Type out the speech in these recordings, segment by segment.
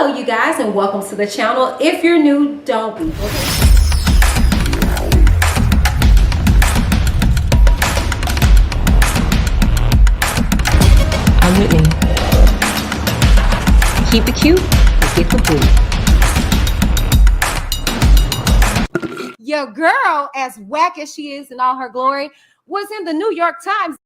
Hello you guys and welcome to the channel. If you're new, don't be. I'm Whitney. Keep it cute, get the boot. Your girl, as whack as she is in all her glory, was in the New York Times.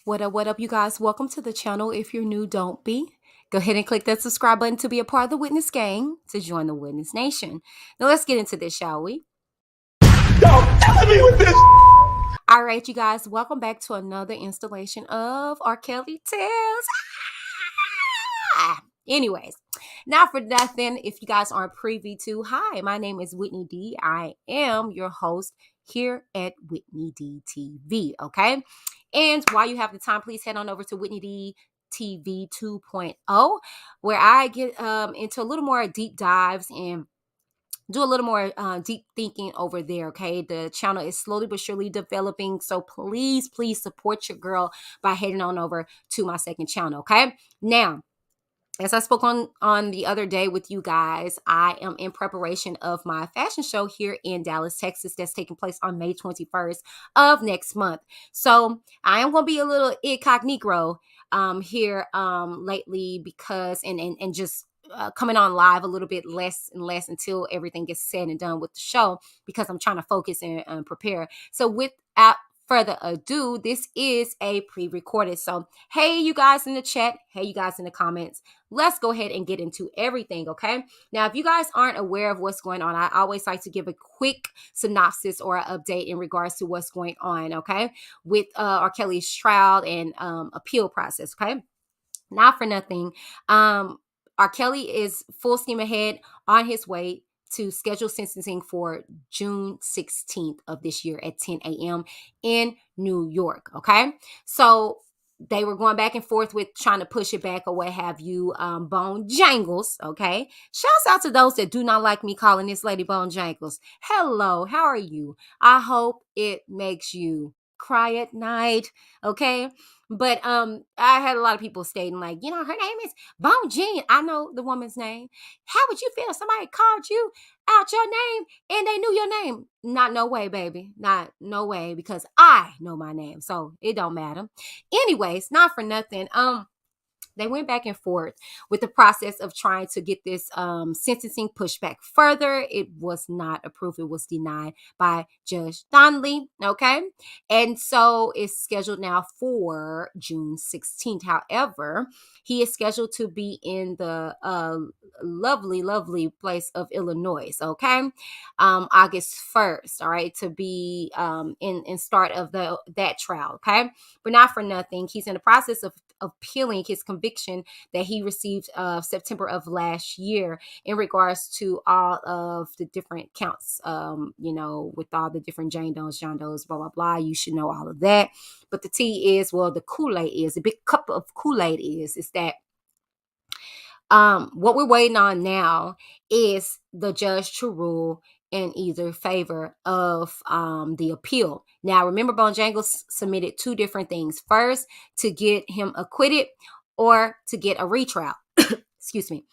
What up, you guys? Welcome to the channel. If you're new, don't be. Go ahead and click that subscribe button to be a part of the Witness gang, to join the Witness Nation. Now let's get into this, shall we? Don't tell me with this. All right, you guys, welcome back to another installation of R.Kelly Tales. Anyways, not for nothing, if you guys aren't privy to, hi, my name is Whitney D. I am your host here at WhitneyD TV, okay? And while you have the time, please head on over to WhitneyD TV 2.0, where I get into a little more deep dives and do a little more deep thinking over there, okay? The channel is slowly but surely developing, so please support your girl by heading on over to my second channel, okay? Now, as I spoke on the other day with you guys, I am in preparation of my fashion show here in Dallas, Texas, that's taking place on May 21st of next month. So I am going to be a little incognito here lately because, and just coming on live a little bit less and less until everything gets said and done with the show, because I'm trying to focus and prepare. So without further ado, this is a pre-recorded. So, hey, you guys in the chat, hey, you guys in the comments, let's go ahead and get into everything, okay? Now, if you guys aren't aware of what's going on, I always like to give a quick synopsis or an update in regards to what's going on, okay, with R.Kelly's trial and appeal process, okay? Not for nothing, R.Kelly is full steam ahead on his way to schedule sentencing for June 16th of this year at 10 a.m. in New York, okay? So they were going back and forth with trying to push it back or what have you. Bonjangles, okay? Shouts out to those that do not like me calling this lady Bonjangles. Hello, how are you? I hope it makes you cry at night, okay? But I had a lot of people stating like, you know, her name is Bonjean. I know the woman's name. How would you feel if somebody called you out your name and they knew your name? Not no way, baby. Not no way, because I know my name. So it don't matter. Anyways, not for nothing. They went back and forth with the process of trying to get this sentencing pushed back further. It was not approved. It was denied by Judge Donnelly, okay? And so it's scheduled now for June 16th. However, he is scheduled to be in the lovely place of Illinois, okay? August 1st, all right, to be in start of that trial, okay? But not for nothing, he's in the process of appealing his conviction that he received September of last year in regards to all of the different counts, you know, with all the different Jane Does, John Does, blah, blah, blah. You should know all of that. But the tea is, well, the Kool-Aid is, a big cup of Kool-Aid is that what we're waiting on now is the judge to rule in either favor of the appeal. Now, remember, Bonjangles submitted two different things. First, to get him acquitted or to get a retrial. Excuse me.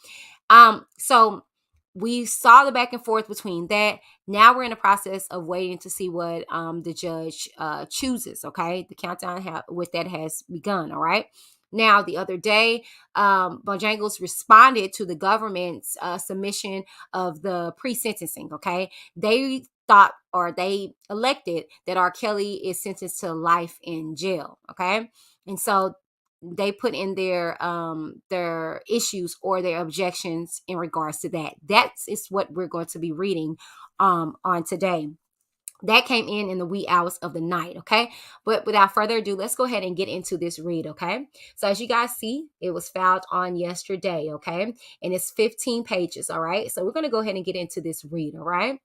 So we saw the back and forth between that. Now we're in the process of waiting to see what the judge chooses, okay? The countdown with that has begun, all right? Now, the other day, Bonjangles responded to the government's submission of the pre-sentencing, okay? They thought, or they elected, that R.Kelly is sentenced to life in jail, okay? And so they put in their issues or their objections in regards to that. That is what we're going to be reading on today. That came in the wee hours of the night, okay? But without further ado, let's go ahead and get into this read, okay? So as you guys see, it was filed on yesterday, okay? And it's 15 pages, all right? So we're going to go ahead and get into this read, all right?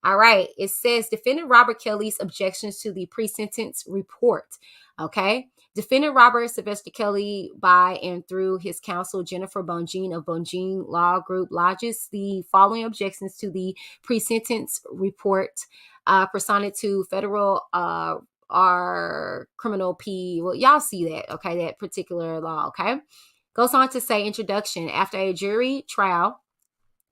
All right. It says, Defendant Robert Kelly's objections to the pre-sentence report, okay? Defendant Robert Sylvester Kelly, by and through his counsel, Jennifer Bonjean of Bonjean Law Group, lodges the following objections to the pre-sentence report pursuant to federal our criminal P. Well, y'all see that, okay, that particular law, okay? Goes on to say, introduction. After a jury trial,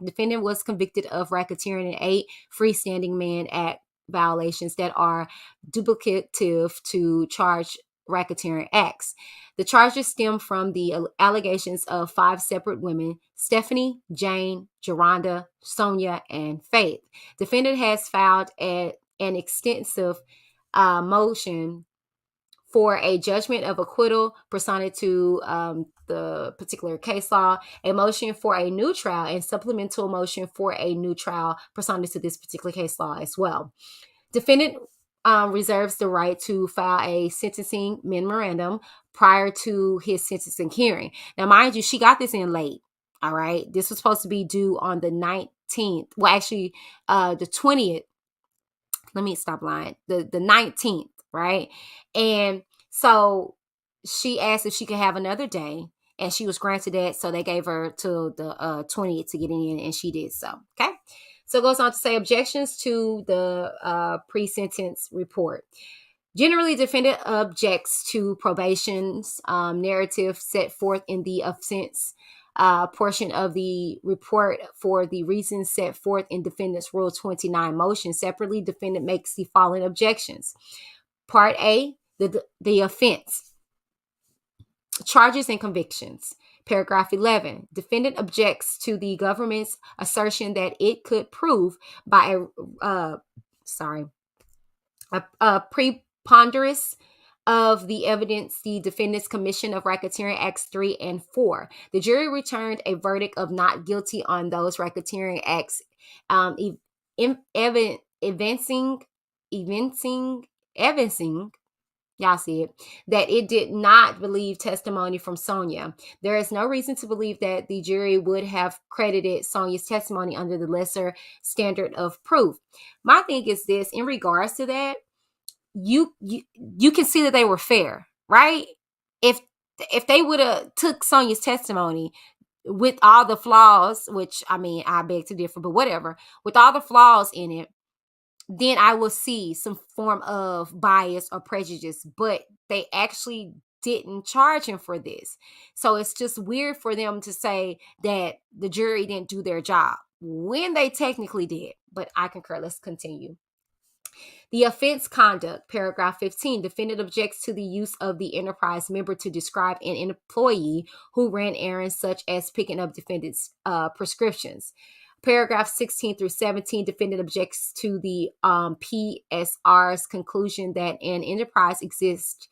defendant was convicted of racketeering and 8 freestanding Mann Act violations that are duplicative to charge racketeering acts. The charges stem from the allegations of 5 separate women: Stephanie, Jane, Geronda, Sonia, and Faith. Defendant has filed an extensive motion for a judgment of acquittal pursuant to the particular case law, a motion for a new trial, and supplemental motion for a new trial pursuant to this particular case law as well. Defendant reserves the right to file a sentencing memorandum prior to his sentencing hearing. Now, mind you, she got this in late. All right. This was supposed to be due on the 19th. Well, actually, the 20th. Let me stop lying. The 19th, right? And so she asked if she could have another day, and she was granted that. So they gave her till the 20th to get in, and she did so. Okay. So it goes on to say, objections to the pre-sentence report. Generally, defendant objects to probation's narrative set forth in the offense portion of the report for the reasons set forth in defendant's Rule 29 motion. Separately, defendant makes the following objections. Part A, the offense, charges and convictions. Paragraph 11, defendant objects to the government's assertion that it could prove by a preponderance of the evidence the defendant's commission of racketeering acts 3 and 4. The jury returned a verdict of not guilty on those racketeering acts, evincing, y'all see it, that it did not believe testimony from Sonia. There is no reason to believe that the jury would have credited Sonia's testimony under the lesser standard of proof. My thing is this, in regards to that, you can see that they were fair, right? If they would have took Sonia's testimony with all the flaws, which, I mean, I beg to differ, but whatever, with all the flaws in it, then I will see some form of bias or prejudice, but they actually didn't charge him for this. So it's just weird for them to say that the jury didn't do their job when they technically did, but I concur. Let's continue. The offense conduct, paragraph 15, defendant objects to the use of the enterprise member to describe an employee who ran errands such as picking up defendant's prescriptions. Paragraph 16 through 17, defendant objects to the PSR's conclusion that an enterprise exists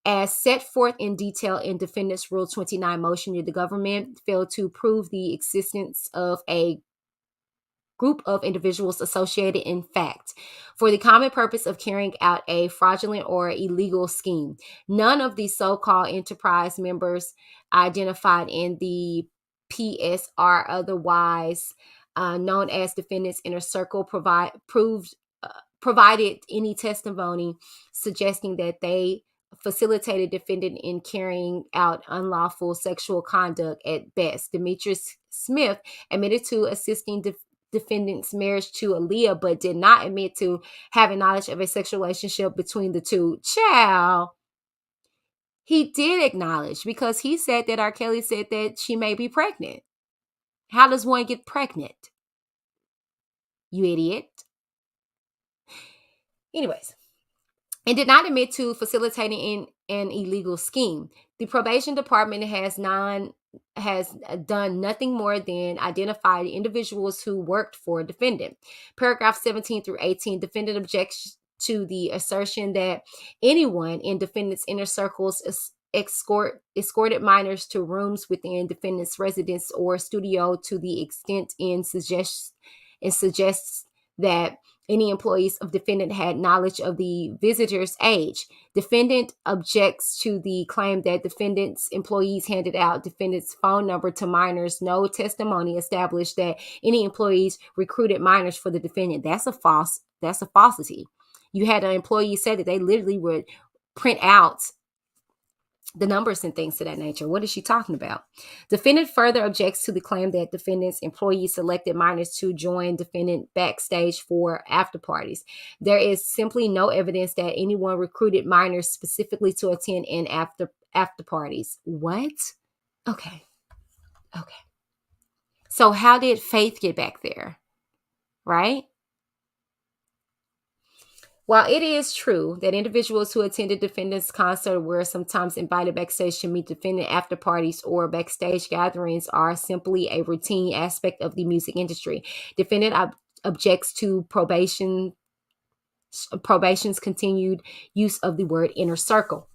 as set forth in detail in defendant's Rule 29 motion. The government failed to prove the existence of a group of individuals associated in fact for the common purpose of carrying out a fraudulent or illegal scheme. None of the so-called enterprise members identified in the PSR, otherwise known as defendant's inner circle, provided any testimony suggesting that they facilitated defendant in carrying out unlawful sexual conduct at best. Demetrius Smith admitted to assisting defendant's marriage to Aaliyah, but did not admit to having knowledge of a sexual relationship between the two. Child. He did acknowledge, because he said that R.Kelly said that she may be pregnant. How does one get pregnant? You idiot. Anyways, and did not admit to facilitating an illegal scheme. The probation department has done nothing more than identify the individuals who worked for defendant. Paragraph 17 through 18, defendant objects to the assertion that anyone in defendant's inner circles escorted minors to rooms within defendant's residence or studio to the extent it suggests that any employees of defendant had knowledge of the visitor's age. Defendant objects to the claim that defendant's employees handed out defendant's phone number to minors. No testimony established that any employees recruited minors for the defendant. That's a falsity. You had an employee say that they literally would print out the numbers and things to that nature. What is she talking about? Defendant further objects to the claim that defendant's employees selected minors to join defendant backstage for after parties. There is simply no evidence that anyone recruited minors specifically to attend in after parties. What? Okay. So how did Faith get back there? Right? While it is true that individuals who attended defendant's concert were sometimes invited backstage to meet defendant after parties or backstage gatherings are simply a routine aspect of the music industry, defendant objects to probation's continued use of the word inner circle,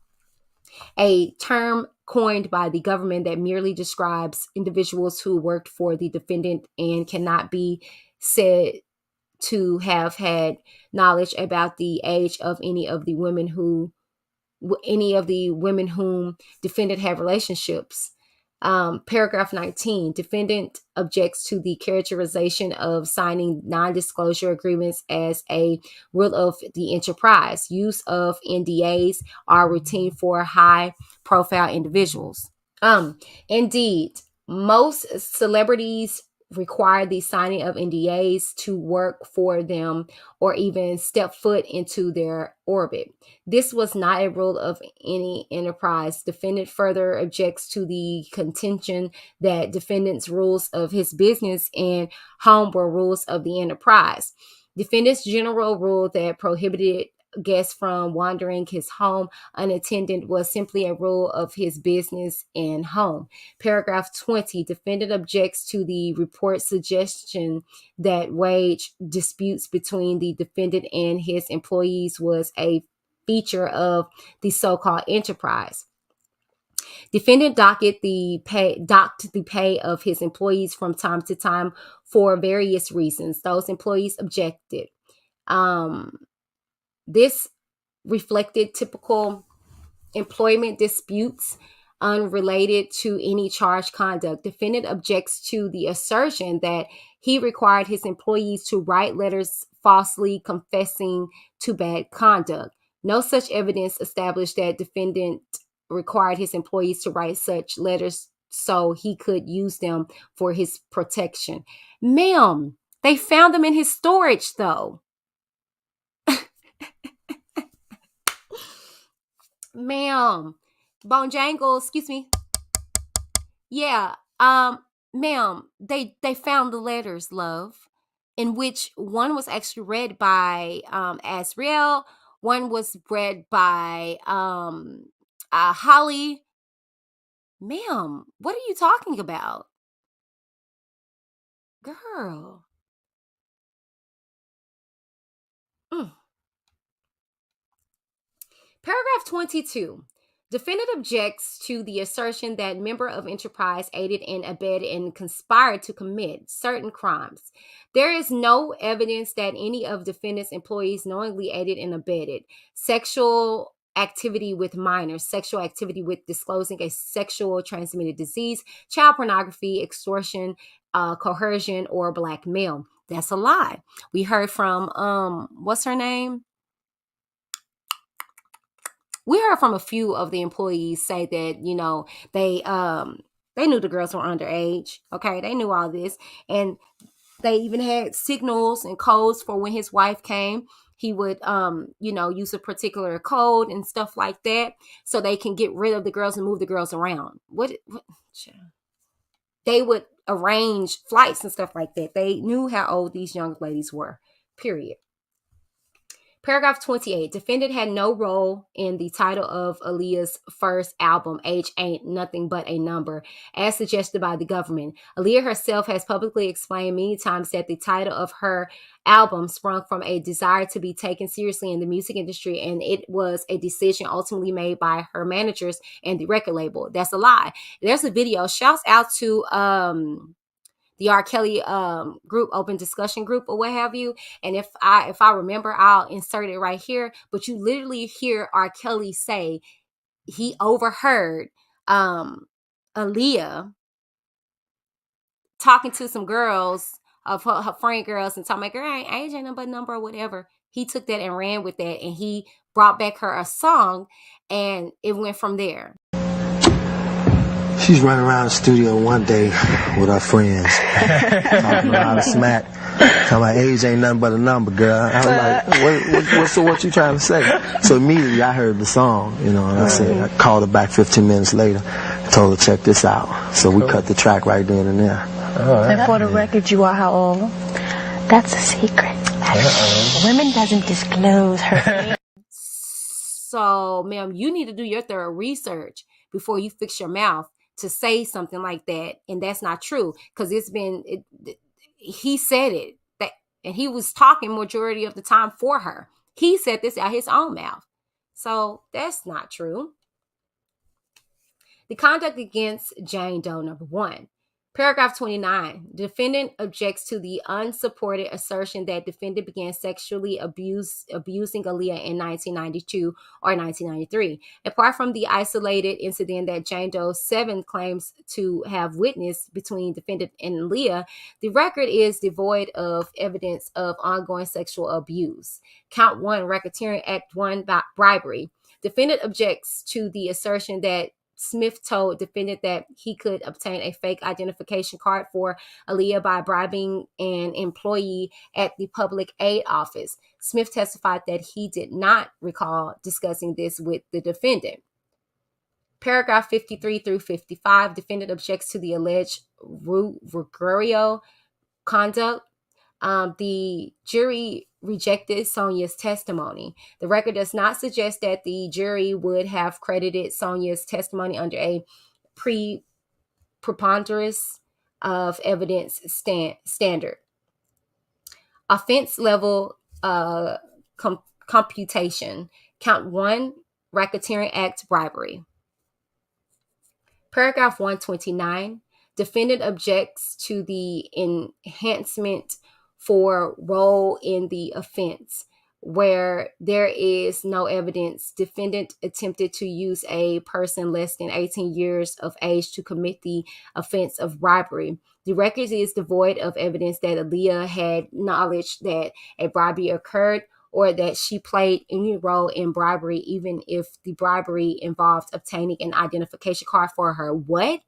a term coined by the government that merely describes individuals who worked for the defendant and cannot be said to have had knowledge about the age of any of the women whom defendant had relationships. Paragraph 19, defendant objects to the characterization of signing non-disclosure agreements as a rule of the enterprise. Use of NDAs are routine for high-profile individuals. Indeed, most celebrities require the signing of NDAs to work for them or even step foot into their orbit. This was not a rule of any enterprise. Defendant further objects to the contention that defendant's rules of his business and home were rules of the enterprise. Defendant's general rule that prohibited guests from wandering his home unattended was simply a rule of his business and home. Paragraph 20, defendant objects to the report's suggestion that wage disputes between the defendant and his employees was a feature of the so-called enterprise. Defendant docked the pay of his employees from time to time for various reasons. Those employees objected. This reflected typical employment disputes unrelated to any charged conduct. Defendant objects to the assertion that he required his employees to write letters falsely confessing to bad conduct. No such evidence established that defendant required his employees to write such letters so he could use them for his protection. Ma'am, they found them in his storage though. Ma'am, Bonjean, excuse me. Yeah, ma'am, they found the letters, love, in which one was actually read by Azriel, one was read by Holly. Ma'am, what are you talking about? Girl. Paragraph 22. Defendant objects to the assertion that member of enterprise aided and abetted and conspired to commit certain crimes. There is no evidence that any of defendant's employees knowingly aided and abetted sexual activity with minors, sexual activity with disclosing a sexual transmitted disease, child pornography, extortion, coercion, or blackmail. That's a lie. We heard from, what's her name? We heard from a few of the employees say that, you know, they knew the girls were underage. Okay, they knew all this. And they even had signals and codes for when his wife came. He would, use a particular code and stuff like that so they can get rid of the girls and move the girls around. What they would arrange flights and stuff like that. They knew how old these young ladies were, period. Paragraph 28, defendant had no role in the title of Aaliyah's first album, Age Ain't Nothing But a Number, as suggested by the government. Aaliyah herself has publicly explained many times that the title of her album sprung from a desire to be taken seriously in the music industry, and it was a decision ultimately made by her managers and the record label. That's a lie. There's a video. Shouts out to the R.Kelly group, open discussion group or what have you. And if I remember, I'll insert it right here. But you literally hear R.Kelly say he overheard Aaliyah talking to some girls of her friend girls and talking about, girl, age ain't no but number or whatever. He took that and ran with that, and he brought back her a song, and it went from there. She's running around the studio one day with her friends, talking a lot of smack. Talking about age ain't nothing but a number, girl. I was like, what you trying to say? So immediately I heard the song, and I said, I called her back 15 minutes later, told her, check this out. So we cut the track right then and there. And for the record, you are how old? That's a secret. Women doesn't disclose her. So, ma'am, you need to do your thorough research before you fix your mouth to say something like that, and that's not true, because he said it, and he was talking majority of the time for her. He said this out his own mouth, so that's not true. The conduct against Jane Doe, number 1. Paragraph 29. Defendant objects to the unsupported assertion that defendant began sexually abusing Aaliyah in 1992 or 1993. Apart from the isolated incident that Jane Doe 7 claims to have witnessed between defendant and Aaliyah, the record is devoid of evidence of ongoing sexual abuse. Count 1, racketeering. Act 1, bribery. Defendant objects to the assertion that Smith told defendant that he could obtain a fake identification card for Aaliyah by bribing an employee at the public aid office. Smith testified that he did not recall discussing this with the defendant. Paragraph 53 through 55, defendant objects to the alleged Ruggiero conduct. The jury rejected Sonia's testimony. The record does not suggest that the jury would have credited Sonia's testimony under a preponderance of evidence standard. Offense level computation. Count 1, racketeering act, bribery. Paragraph 129. Defendant objects to the enhancement for role in the offense. Where there is no evidence, defendant attempted to use a person less than 18 years of age to commit the offense of bribery. The record is devoid of evidence that Aaliyah had knowledge that a bribery occurred or that she played any role in bribery, even if the bribery involved obtaining an identification card for her. What?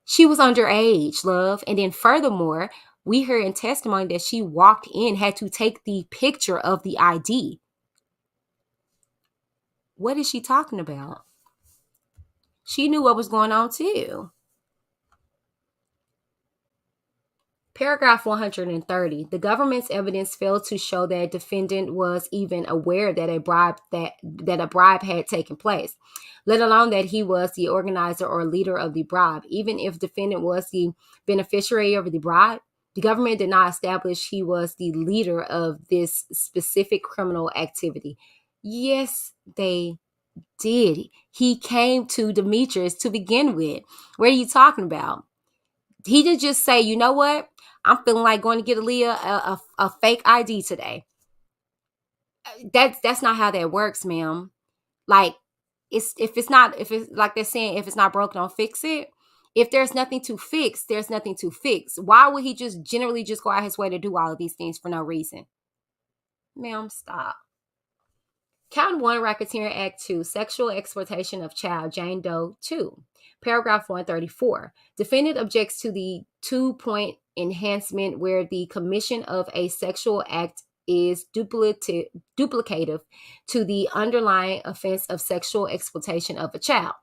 She was underage, love. And then furthermore, we heard in testimony that she walked in, had to take the picture of the ID. What is she talking about? She knew what was going on too. Paragraph 130. The government's evidence failed to show that defendant was even aware that a bribe had taken place, let alone that he was the organizer or leader of the bribe. Even if defendant was the beneficiary of the bribe, the government did not establish he was the leader of this specific criminal activity. Yes, they did. He came to Demetrius to begin with. What are you talking about? He didn't just say, you know what? I'm feeling like going to get Aaliyah a fake ID today. That's not how that works, ma'am. Like, if it's like they're saying, if it's not broke, don't fix it. If there's nothing to fix, there's nothing to fix. Why would he just generally just go out his way to do all of these things for no reason? Ma'am, stop. Count 1, racketeering act 2, sexual exploitation of child, Jane Doe 2. Paragraph 134. Defendant objects to the 2-point enhancement where the commission of a sexual act is duplicative to the underlying offense of sexual exploitation of a child.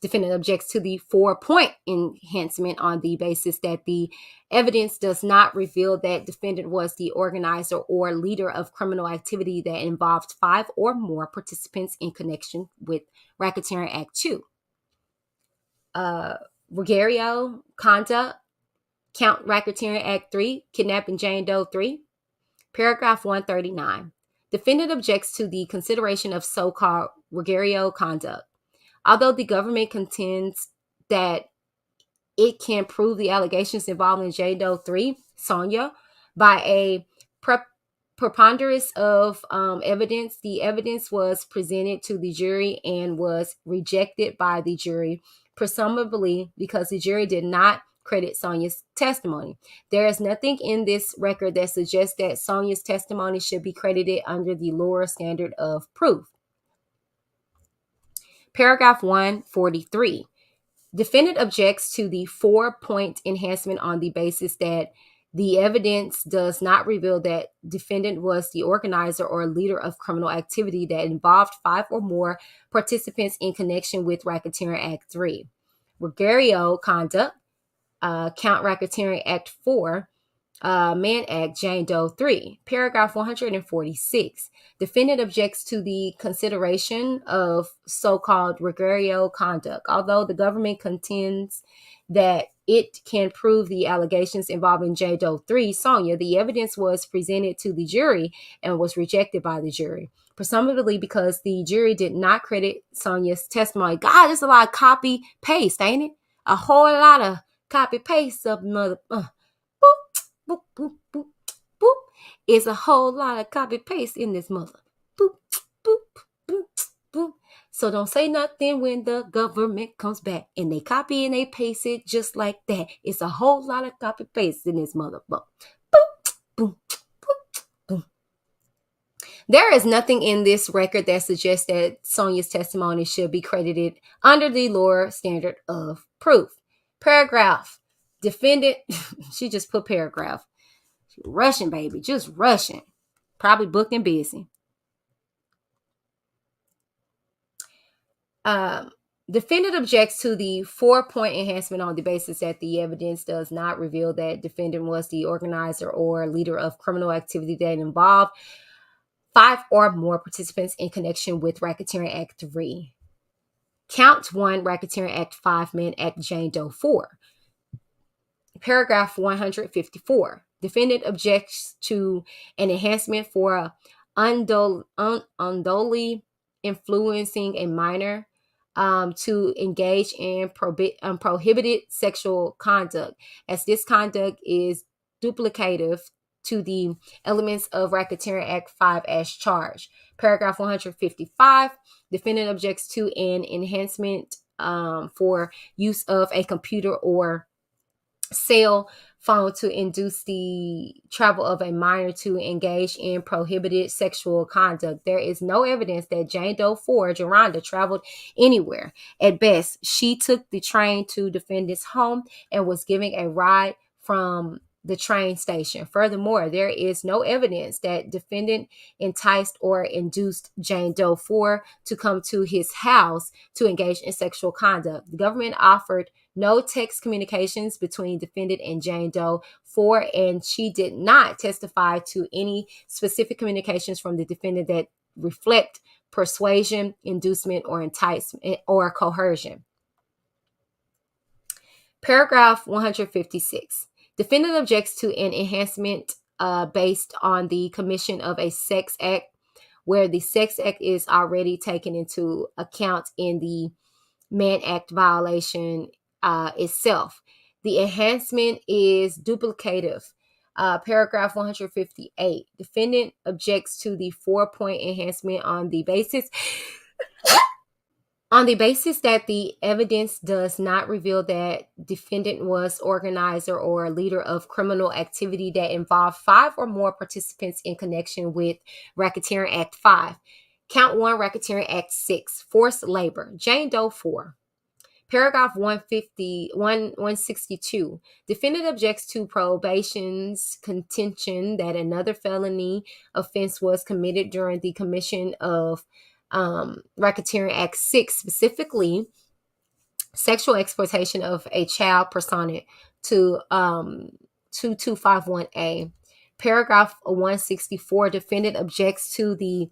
Defendant objects to the 4-point enhancement on the basis that the evidence does not reveal that defendant was the organizer or leader of criminal activity that involved 5 or more participants in connection with Racketeering Act 2. Ruggiero conduct, count Racketeering Act 3, kidnapping Jane Doe 3. Paragraph 139. Defendant objects to the consideration of so-called Ruggiero conduct. Although the government contends that it can prove the allegations involving Jane Doe 3, Sonia, by a preponderance of evidence, the evidence was presented to the jury and was rejected by the jury, presumably because the jury did not credit Sonia's testimony. There is nothing in this record that suggests that Sonia's testimony should be credited under the lower standard of proof. Paragraph 143. Defendant objects to the 4-point enhancement on the basis that the evidence does not reveal that defendant was the organizer or leader of criminal activity that involved 5 or more participants in connection with Racketeering Act 3. Gregario conduct, Count Racketeering Act 4, Mann Act, Jane Doe 3. Paragraph 146. Defendant objects to the consideration of so-called Gregario conduct. Although the government contends that it can prove the allegations involving Jane Doe 3, Sonia, the evidence was presented to the jury and was rejected by the jury, presumably because the jury did not credit Sonia's testimony. God, there's a lot of copy-paste, ain't it? A whole lot of copy-paste of mother... boop, boop, boop, boop, boop. It's a whole lot of copy-paste in this mother. Boop, boop, boop, boop. So don't say nothing when the government comes back and they copy and they paste it just like that. It's a whole lot of copy-paste in this mother. Boop, boop, boop, boop, boop. There is nothing in this record that suggests that Sonia's testimony should be credited under the lower standard of proof. Paragraph. Defendant, she just put paragraph. Rushing, baby, just rushing. Probably booked and busy. Defendant objects to the 4-point enhancement on the basis that the evidence does not reveal that defendant was the organizer or leader of criminal activity that involved 5 or more participants in connection with Racketeering Act 3. Count 1, Racketeering Act 5, Mann Act, Jane Doe 4. Paragraph 154. Defendant objects to an enhancement for unduly influencing a minor to engage in prohibited sexual conduct, as this conduct is duplicative to the elements of Racketeering Act 5 as charged. Paragraph 155. Defendant objects to an enhancement for use of a computer or cell phone to induce the travel of a minor to engage in prohibited sexual conduct. There is no evidence that Jane Doe 4, Geronda, traveled anywhere. At best, she took the train to defendant's home and was giving a ride from the train station. Furthermore, there is no evidence that defendant enticed or induced Jane Doe 4 to come to his house to engage in sexual conduct. The government offered no text communications between defendant and Jane Doe 4, and she did not testify to any specific communications from the defendant that reflect persuasion, inducement, or enticement or coercion. Paragraph 156. Defendant objects to an enhancement based on the commission of a sex act where the sex act is already taken into account in the Mann Act violation itself. The enhancement is duplicative. Paragraph 158. Defendant objects to the 4-point enhancement on the basis that the evidence does not reveal that defendant was organizer or leader of criminal activity that involved 5 or more participants in connection with Racketeering Act 5. Count 1, Racketeering Act 6, forced labor, Jane Doe 4. Paragraph 162. Defendant objects to probation's contention that another felony offense was committed during the commission of Racketeering Act 6, specifically sexual exploitation of a child pursuant to 2251A. Paragraph 164. Defendant objects to the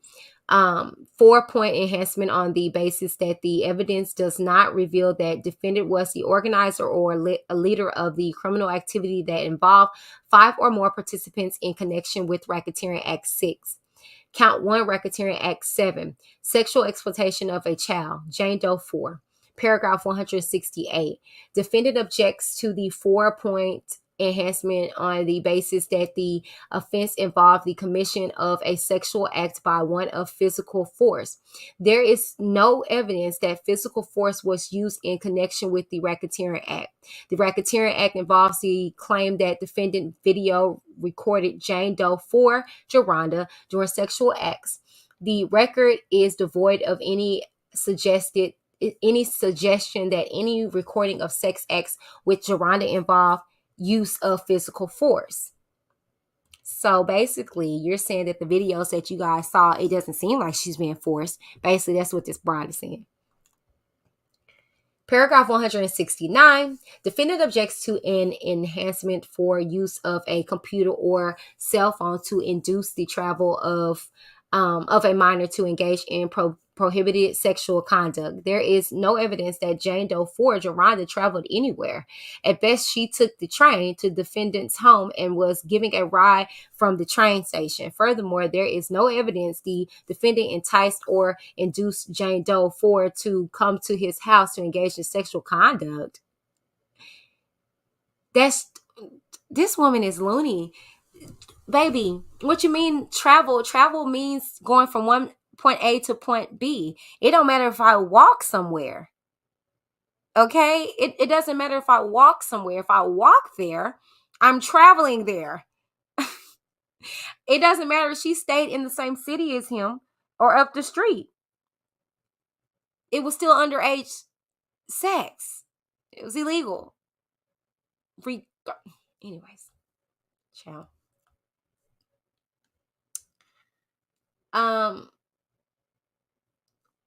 4-point enhancement on the basis that the evidence does not reveal that defendant was the organizer or a leader of the criminal activity that involved 5 or more participants in connection with Racketeering Act 6. Count 1, Racketeering Act 7, sexual exploitation of a child, Jane Doe 4. Paragraph 168. Defendant objects to the 4-point enhancement on the basis that the offense involved the commission of a sexual act by one of physical force. There is no evidence that physical force was used in connection with the Racketeering Act. The Racketeering Act involves the claim that defendant video recorded Jane Doe 4, Geronda, during sexual acts. The record is devoid of any suggested any suggestion that any recording of sex acts with Joronda involved use of physical force. So basically, you're saying that the videos that you guys saw, it doesn't seem like she's being forced. Basically, that's what this bride is saying. Paragraph 169, defendant objects to an enhancement for use of a computer or cell phone to induce the travel of a minor to engage in prohibited sexual conduct. There is no evidence that Jane Doe 4 Joronda traveled anywhere. At best, she took the train to defendant's home and was giving a ride from the train station. Furthermore, there is no evidence the defendant enticed or induced Jane Doe 4 to come to his house to engage in sexual conduct. This woman is loony. Baby, what you mean travel? Travel means going from one point A to point B. It don't matter if I walk somewhere. Okay? It doesn't matter if I walk somewhere. If I walk there, I'm traveling there. It doesn't matter if she stayed in the same city as him or up the street. It was still underage sex. It was illegal. Anyways, ciao.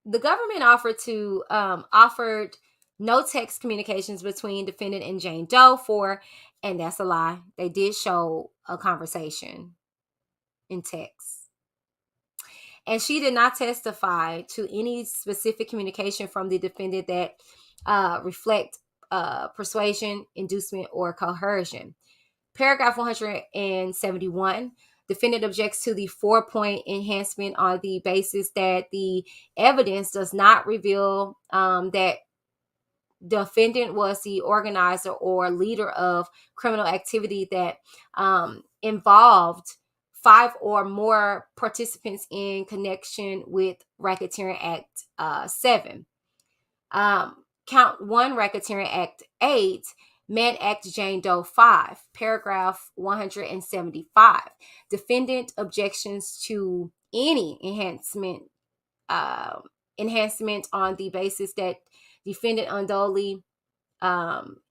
The government offered no text communications between defendant and Jane Doe 4, and that's a lie. They did show a conversation in text. And she did not testify to any specific communication from the defendant that reflect persuasion, inducement, or coercion. Paragraph 171. Defendant objects to the 4-point enhancement on the basis that the evidence does not reveal that defendant was the organizer or leader of criminal activity that involved 5 or more participants in connection with Racketeering Act 7. Count 1, Racketeering Act 8. Mann Act Jane Doe 5, paragraph 175. Defendant objections to any enhancement on the basis that defendant unduly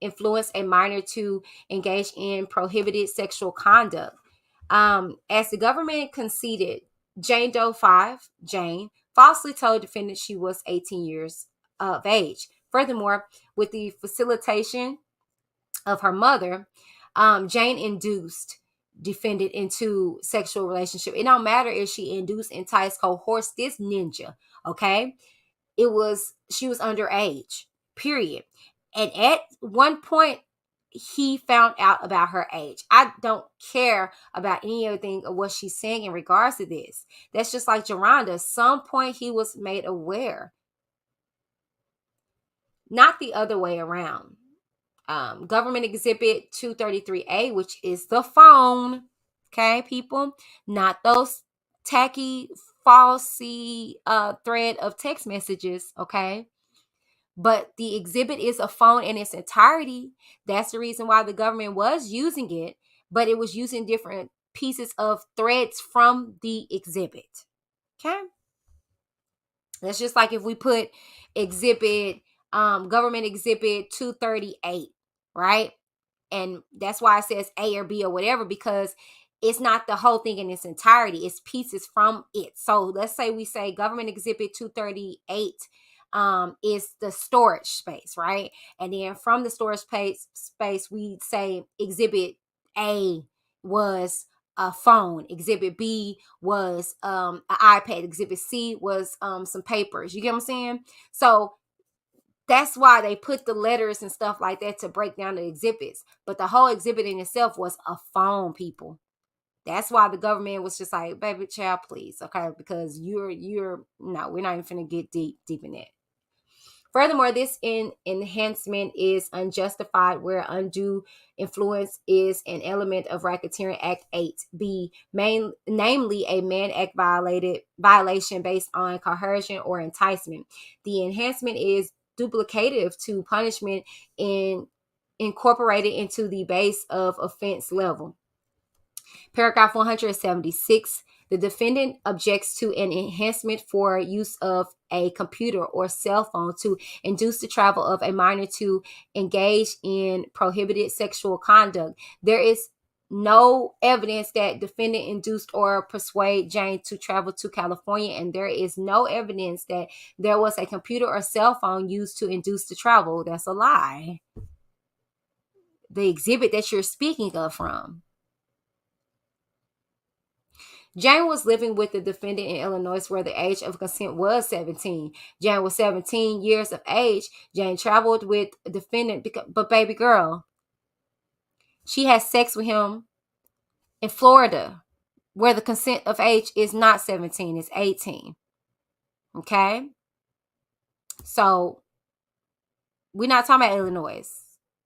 influenced a minor to engage in prohibited sexual conduct. As the government conceded, Jane Doe 5, Jane, falsely told defendant she was 18 years of age. Furthermore, with the facilitation of her mother, Jane induced defendant into sexual relationship. It don't matter if she induced, enticed, coerced this ninja, okay? She was underage, period. And at one point, he found out about her age. I don't care about any other thing of what she's saying in regards to this. That's just like Joronda. Some point he was made aware. Not the other way around. Government Exhibit 233A, which is the phone, okay, people, not those tacky, falsy thread of text messages, okay, but the exhibit is a phone in its entirety. That's the reason why the government was using it, but it was using different pieces of threads from the exhibit, okay. That's just like if we put government exhibit 238, right? And that's why it says A or B or whatever, because it's not the whole thing in its entirety. It's pieces from it. So let's say we say government exhibit 238 is the storage space, right? And then from the storage space, we say exhibit A was a phone, exhibit B was an iPad, exhibit C was some papers. You get what I'm saying? So that's why they put the letters and stuff like that to break down the exhibits. But the whole exhibit in itself was a phone, people. That's why the government was just like, baby child, please, okay? Because we're not even finna get deep in that. Furthermore, this enhancement is unjustified where undue influence is an element of Racketeering Act 8B, namely a Mann Act violation based on coercion or enticement. The enhancement is duplicative to punishment and incorporated into the base of offense level. Paragraph 176. The defendant objects to an enhancement for use of a computer or cell phone to induce the travel of a minor to engage in prohibited sexual conduct. There is no evidence that defendant induced or persuade Jane to travel to California, and there is no evidence that there was a computer or cell phone used to induce the travel. That's a lie. The exhibit that you're speaking of from. Jane was living with the defendant in Illinois where the age of consent was 17. Jane was 17 years of age. Jane traveled with the defendant, but baby girl, she had sex with him in Florida where the consent of age is not 17, it's 18. Okay? So we're not talking about Illinois.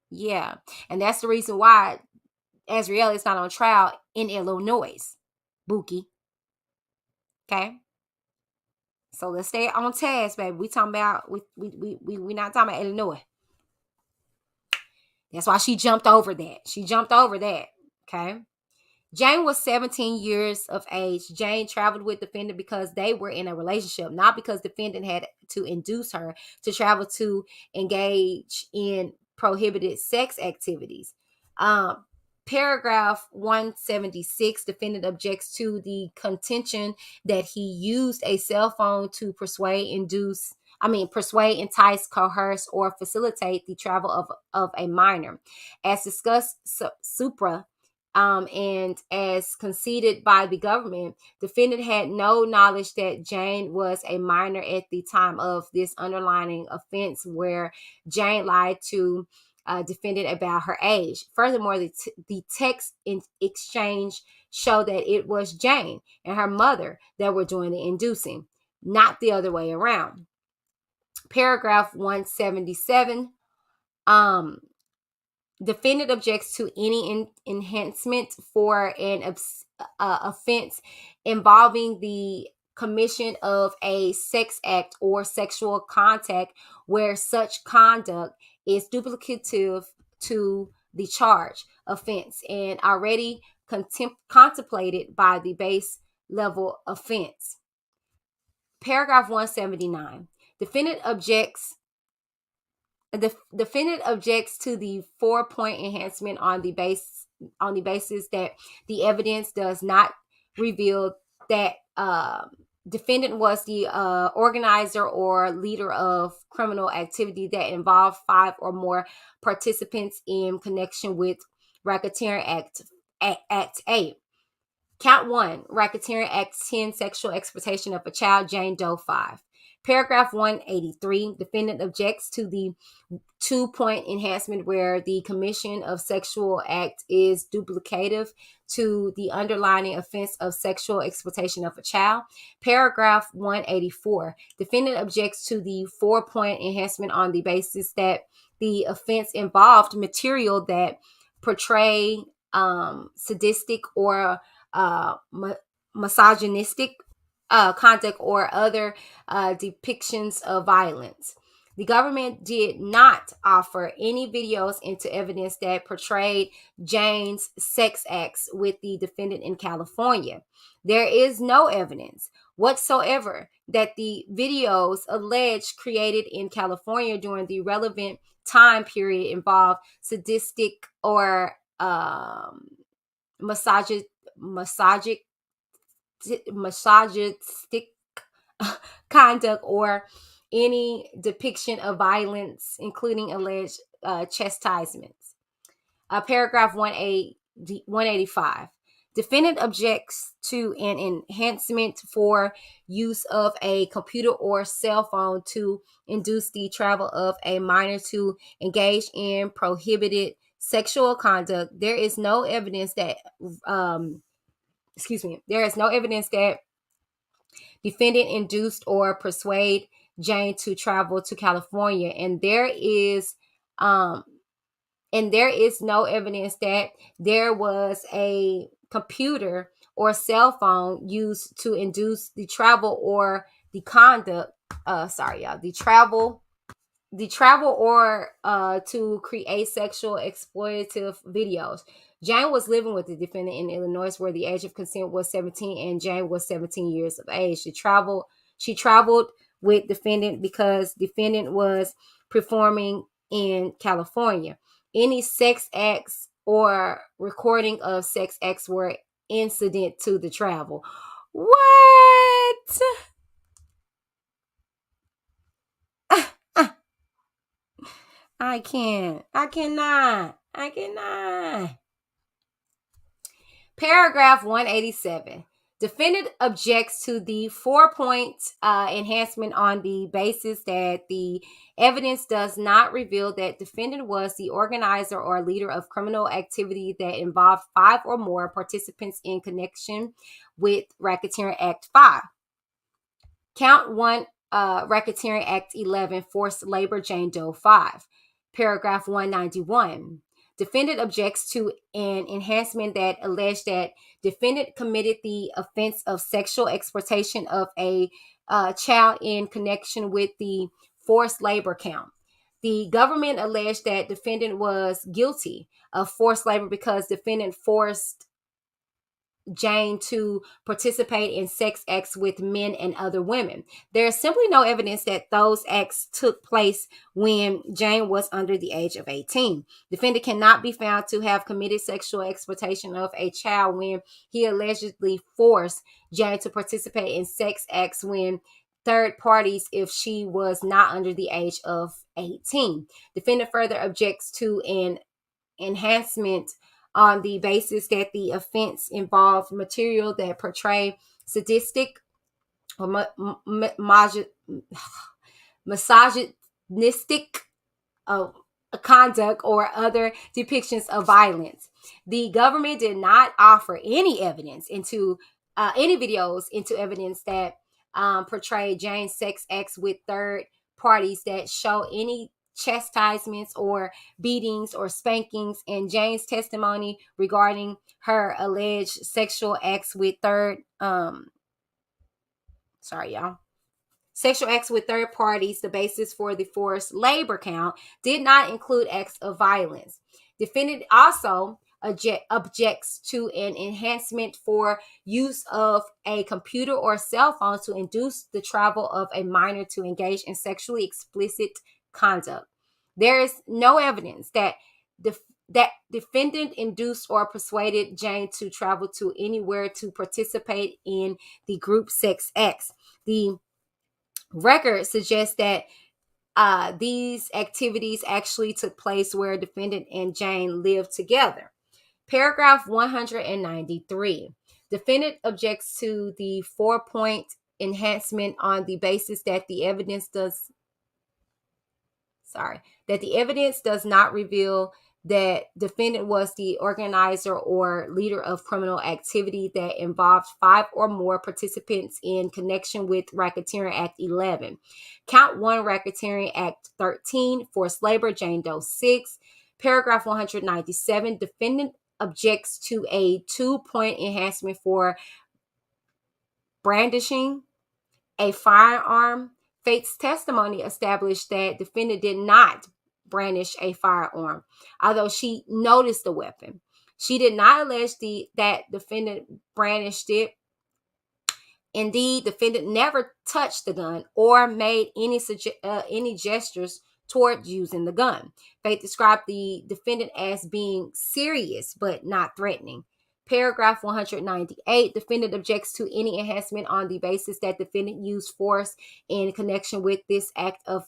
Yeah. And that's the reason why Azriel is not on trial in Illinois. Bookie. Okay? So let's stay on task, baby. We talking about we not talking about Illinois. That's why she jumped over that. Okay? Jane was 17 years of age. Jane traveled with defendant because they were in a relationship, not because defendant had to induce her to travel to engage in prohibited sex activities. Paragraph 176, defendant objects to the contention that he used a cell phone to persuade, entice, coerce, or facilitate the travel of a minor. As discussed supra, and as conceded by the government, defendant had no knowledge that Jane was a minor at the time of this underlying offense where Jane lied to defendant about her age. Furthermore, the text in exchange show that it was Jane and her mother that were doing the inducing, not the other way around. Paragraph 177, defendant objects to any enhancement for an offense involving the commission of a sex act or sexual contact where such conduct is duplicative to the charge offense and already contemplated by the base level offense. Paragraph 179. Defendant objects to the 4-point enhancement on the basis that the evidence does not reveal that defendant was the organizer or leader of criminal activity that involved 5 or more participants in connection with Racketeering Act 8. Count 1, Racketeering Act 10, sexual exploitation of a child, Jane Doe 5. Paragraph 183, defendant objects to the 2-point enhancement where the commission of sexual act is duplicative to the underlying offense of sexual exploitation of a child. Paragraph 184, defendant objects to the 4-point enhancement on the basis that the offense involved material that portray sadistic or misogynistic conduct or other depictions of violence. The government did not offer any videos into evidence that portrayed Jane's sex acts with the defendant in California. There is no evidence whatsoever that the videos alleged created in California during the relevant time period involved sadistic or misogynistic conduct or any depiction of violence, including alleged chastisements. Paragraph 185. Defendant objects to an enhancement for use of a computer or cell phone to induce the travel of a minor to engage in prohibited sexual conduct. There is no evidence that defendant induced or persuade Jane to travel to California, and there is no evidence that there was a computer or cell phone used to induce the travel or the conduct. The travel or to create sexual exploitative videos. Jane was living with the defendant in Illinois, where the age of consent was 17 and Jane was 17 years of age. She traveled with defendant because defendant was performing in California. Any sex acts or recording of sex acts were incident to the travel. What? I cannot. Paragraph 187. Defendant objects to the 4-point enhancement on the basis that the evidence does not reveal that defendant was the organizer or leader of criminal activity that involved 5 or more participants in connection with Racketeering Act 5. Count 1, Racketeering Act 11, forced labor, Jane Doe 5. Paragraph 191. Defendant objects to an enhancement that alleged that defendant committed the offense of sexual exploitation of a child in connection with the forced labor count. The government alleged that defendant was guilty of forced labor because defendant forced Jane to participate in sex acts with men and other women. There is simply no evidence that those acts took place when Jane was under the age of 18. Defendant cannot be found to have committed sexual exploitation of a child when he allegedly forced Jane to participate in sex acts when third parties if she was not under the age of 18. Defendant further objects to an enhancement on the basis that the offense involved material that portray sadistic or misogynistic conduct or other depictions of violence. The government did not offer any evidence into any videos into evidence that portray Jane's sex acts with third parties that show any chastisements or beatings or spankings, and Jane's testimony regarding her alleged sexual acts with sexual acts with third parties, the basis for the forced labor count, did not include acts of violence. Defendant also objects to an enhancement for use of a computer or cell phone to induce the travel of a minor to engage in sexually explicit conduct. There is no evidence that that defendant induced or persuaded Jane to travel to anywhere to participate in the group sex acts. The record suggests that these activities actually took place where defendant and Jane lived together. Paragraph 193. Defendant objects to the 4-point enhancement on the basis that the evidence does not reveal that defendant was the organizer or leader of criminal activity that involved 5 or more participants in connection with Racketeering Act 11. Count 1, Racketeering Act 13, forced labor, Jane Doe 6. Paragraph 197, defendant objects to a 2-point enhancement for brandishing a firearm. Faith's testimony established that defendant did not brandish a firearm, although she noticed the weapon. She did not allege that defendant brandished it. Indeed, defendant never touched the gun or made any gestures toward using the gun. Faith described the defendant as being serious but not threatening. Paragraph 198, defendant objects to any enhancement on the basis that defendant used force in connection with this act of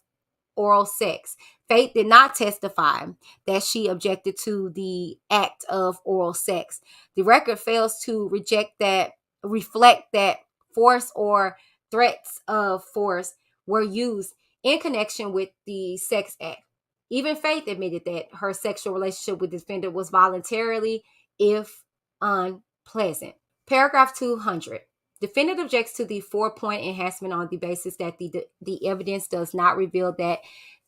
oral sex. Faith did not testify that she objected to the act of oral sex. The record fails to reflect that force or threats of force were used in connection with the sex act. Even Faith admitted that her sexual relationship with the defendant was voluntarily, if unpleasant. Paragraph 200. Defendant objects to the 4-point enhancement on the basis that the evidence does not reveal that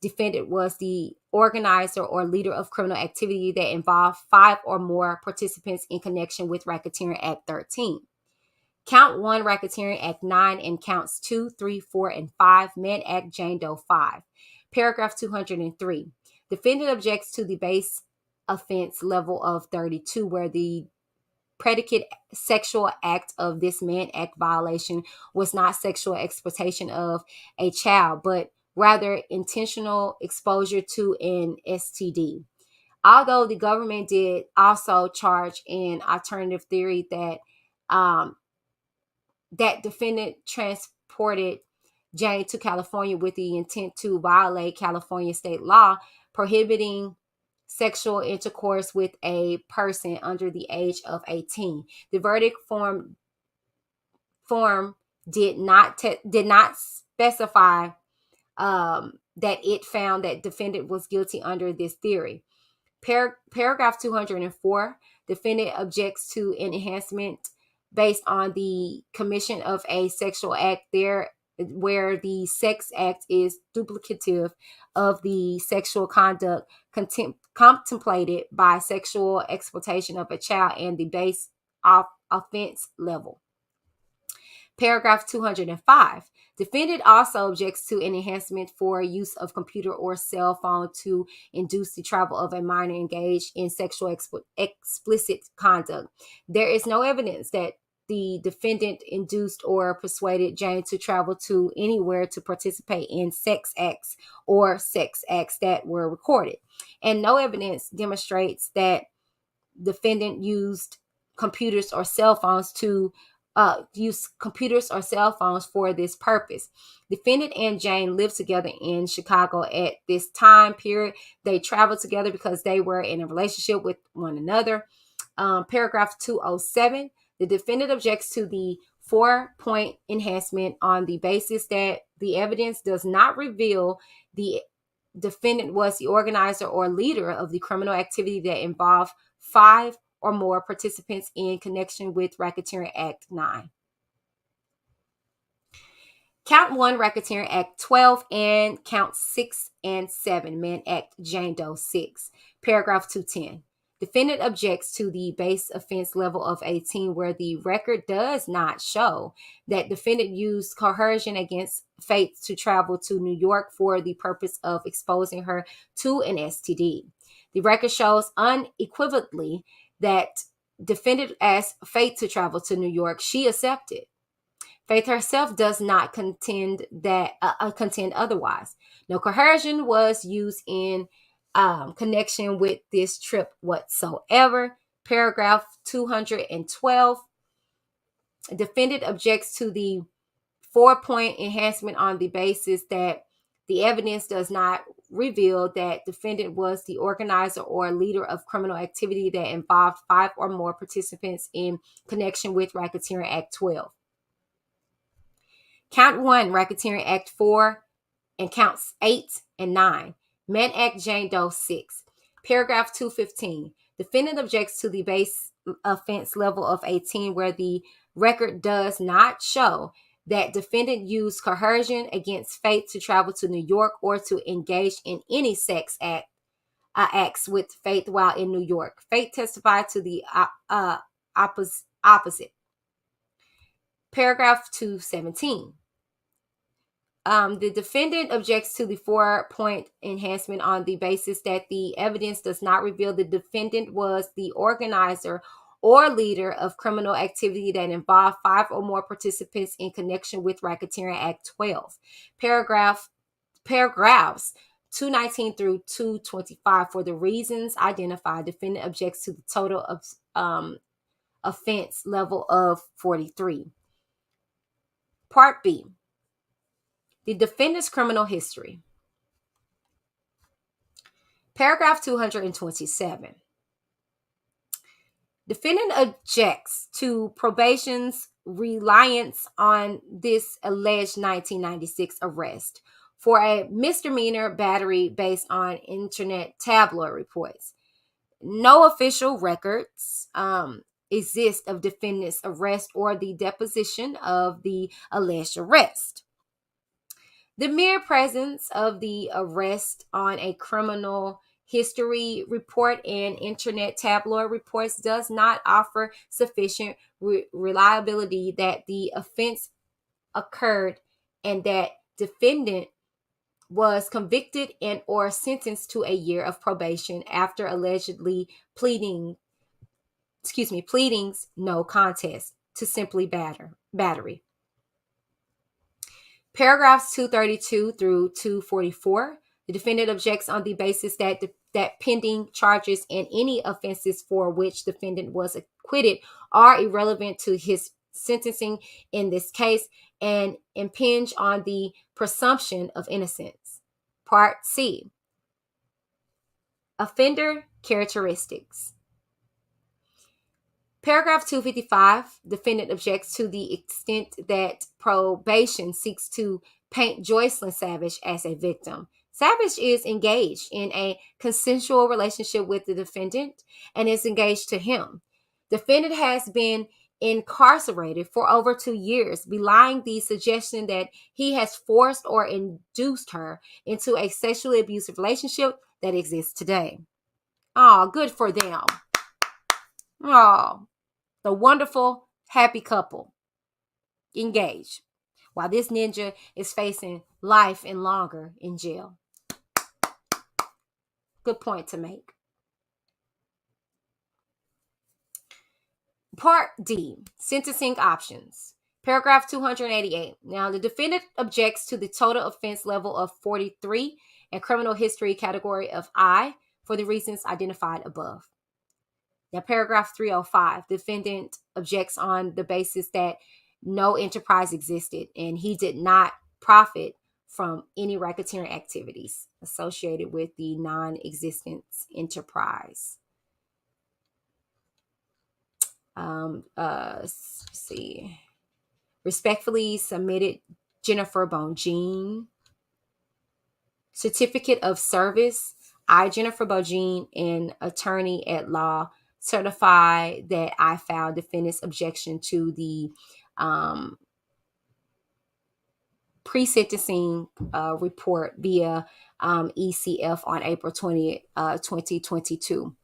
defendant was the organizer or leader of criminal activity that involved 5 or more participants in connection with Racketeering Act 13. Count 1, Racketeering Act 9, and counts 2, 3, 4, and 5, Mann Act, Jane Doe 5. Paragraph 203. Defendant objects to the base offense level of 32, where the predicate sexual act of this Mann Act violation was not sexual exploitation of a child, but rather intentional exposure to an STD. Although the government did also charge an alternative theory that that defendant transported Jane to California with the intent to violate California state law prohibiting sexual intercourse with a person under the age of 18. The verdict form did not specify that it found that defendant was guilty under this theory. Paragraph 204, defendant objects to an enhancement based on the commission of a sexual act there where the sex act is duplicative of the sexual conduct contemplated by sexual exploitation of a child and the base offense level. Paragraph 205. Defendant also objects to an enhancement for use of computer or cell phone to induce the travel of a minor engaged in sexual explicit conduct. There is no evidence that the defendant induced or persuaded Jane to travel to anywhere to participate in sex acts or sex acts that were recorded. And no evidence demonstrates that defendant used computers or cell phones for this purpose. Defendant and Jane lived together in Chicago at this time period. They traveled together because they were in a relationship with one another. Paragraph 207, the defendant objects to the 4-point enhancement on the basis that the evidence does not reveal the defendant was the organizer or leader of the criminal activity that involved 5 or more participants in connection with Racketeering Act 9. Count 1, Racketeering Act 12, and Count 6 and 7, Mann Act Jane Doe 6. Paragraph 210. Defendant objects to the base offense level of 18 where the record does not show that defendant used coercion against Faith to travel to New York for the purpose of exposing her to an STD. The record shows unequivocally that defendant asked Faith to travel to New York. She accepted. Faith herself does not contend otherwise. No coercion was used in connection with this trip whatsoever. Paragraph 212. Defendant objects to the 4-point enhancement on the basis that the evidence does not reveal that defendant was the organizer or leader of criminal activity that involved 5 or more participants in connection with Racketeering Act 12. Count 1, Racketeering Act 4, and Counts 8 and 9. Mann Act Jane Doe 6. Paragraph 215. Defendant objects to the base offense level of 18 where the record does not show that defendant used coercion against Faith to travel to New York or to engage in any sex acts with Faith while in New York. Faith testified to the opposite. Paragraph 217. The defendant objects to the 4-point enhancement on the basis that the evidence does not reveal the defendant was the organizer or leader of criminal activity that involved 5 or more participants in connection with Racketeering Act 12. Paragraphs 219 through 225. For the reasons identified, defendant objects to the total of offense level of 43. Part B. The defendant's criminal history. Paragraph 227. Defendant objects to probation's reliance on this alleged 1996 arrest for a misdemeanor battery based on internet tabloid reports. No official records exist of defendant's arrest or the deposition of the alleged arrest. The mere presence of the arrest on a criminal history report and internet tabloid reports does not offer sufficient reliability that the offense occurred and that defendant was convicted and or sentenced to a year of probation after allegedly pleadings no contest to simply battery. Paragraphs 232 through 244. The defendant objects on the basis that that pending charges and any offenses for which defendant was acquitted are irrelevant to his sentencing in this case and impinge on the presumption of innocence. Part C. Offender characteristics. Paragraph 255, defendant objects to the extent that probation seeks to paint Joycelyn Savage as a victim. Savage is engaged in a consensual relationship with the defendant and is engaged to him. Defendant has been incarcerated for over 2 years, belying the suggestion that he has forced or induced her into a sexually abusive relationship that exists today. Oh, good for them. Oh, the wonderful, happy couple engaged while this ninja is facing life and longer in jail. Good point to make. Part D, sentencing options. Paragraph 288. Now, the defendant objects to the total offense level of 43 and criminal history category of I for the reasons identified above. Now, paragraph 305, defendant objects on the basis that no enterprise existed and he did not profit from any racketeering activities associated with the non-existent enterprise. Let's see. Respectfully submitted, Jennifer Bonjean. Certificate of service. I, Jennifer Bonjean, an attorney at law, certify that I filed defendant's objection to the pre-sentencing report via ECF on April 20th, 2022.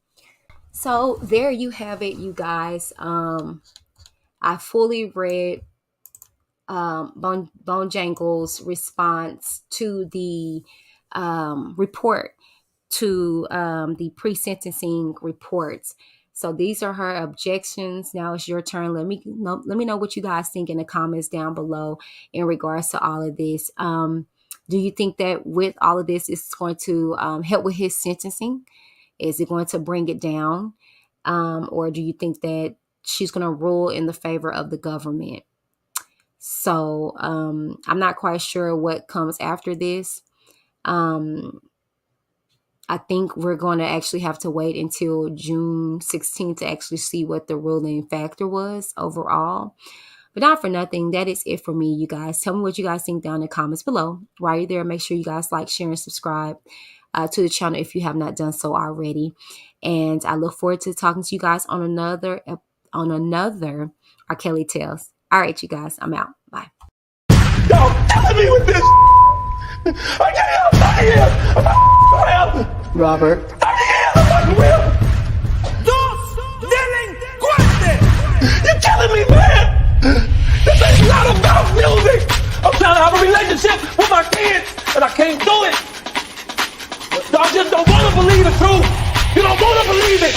So there you have it, you guys. I fully read Bonjean's response to the report, to the pre-sentencing reports. So these are her objections. Now it's your turn. Let me know what you guys think in the comments down below in regards to all of this. Do you think that with all of this, it's going to help with his sentencing? Is it going to bring it down? Or do you think that she's going to rule in the favor of the government? So I'm not quite sure what comes after this. I think we're going to actually have to wait until June 16th to actually see what the ruling factor was overall. But not for nothing, that is it for me, you guys. Tell me what you guys think down in the comments below. While you're there, make sure you guys like, share, and subscribe to the channel if you have not done so already. And I look forward to talking to you guys on another R.Kelly Tales. All right, you guys, I'm out. Bye. Y'all killing me with this. I can't help. Robert. You're killing me, man. This ain't not about music. I'm trying to have a relationship with my kids, and I can't do it. Y'all just don't want to believe the truth. You don't want to believe it.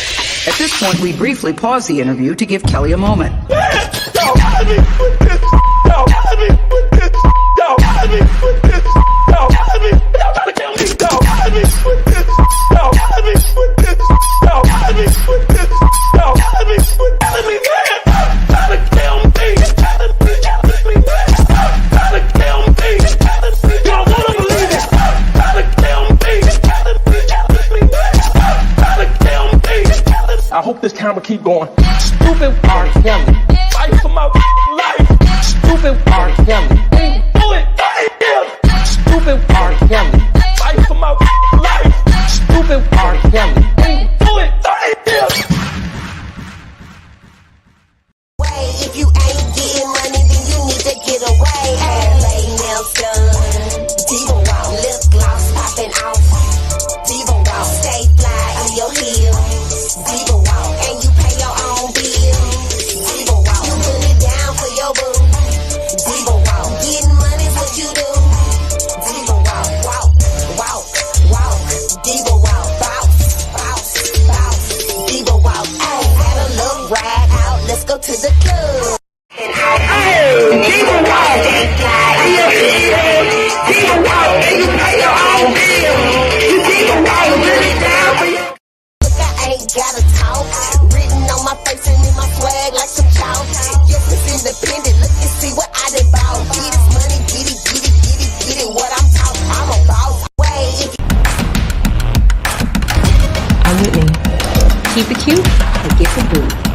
At this point, we briefly pause the interview to give Kelly a moment. Man, y'all killing me with this. Y'all killing me with this. Y'all killing me with this. Y'all killing me. Y'all trying to kill me. Y'all killing me with this. Y'all killing me with this. Y'all killing me with this. Y'all killing me with killing me, man. Trying to kill me. Killing me, man. Trying to kill me. Y'all want to believe it. Trying to kill me. Killing me, man. Trying to kill me. I hope this camera keep going. Stupid R.Kelly. Fight for my life. Stupid R.Kelly. Do it. Stupid R.Kelly. Fight for my life. Stupid R.Kelly. Do it. If you ain't getting money, then you need to get away. Lay Nelson, Diva walk, lip gloss popping off. Diva walk, stay fly in your heels. Diva walk, and you pay your own bills. Diva walk, you put it down for your boo. Diva walk, getting money's what you do. Diva walk, walk. Whitney. Keep it cute or get the boot.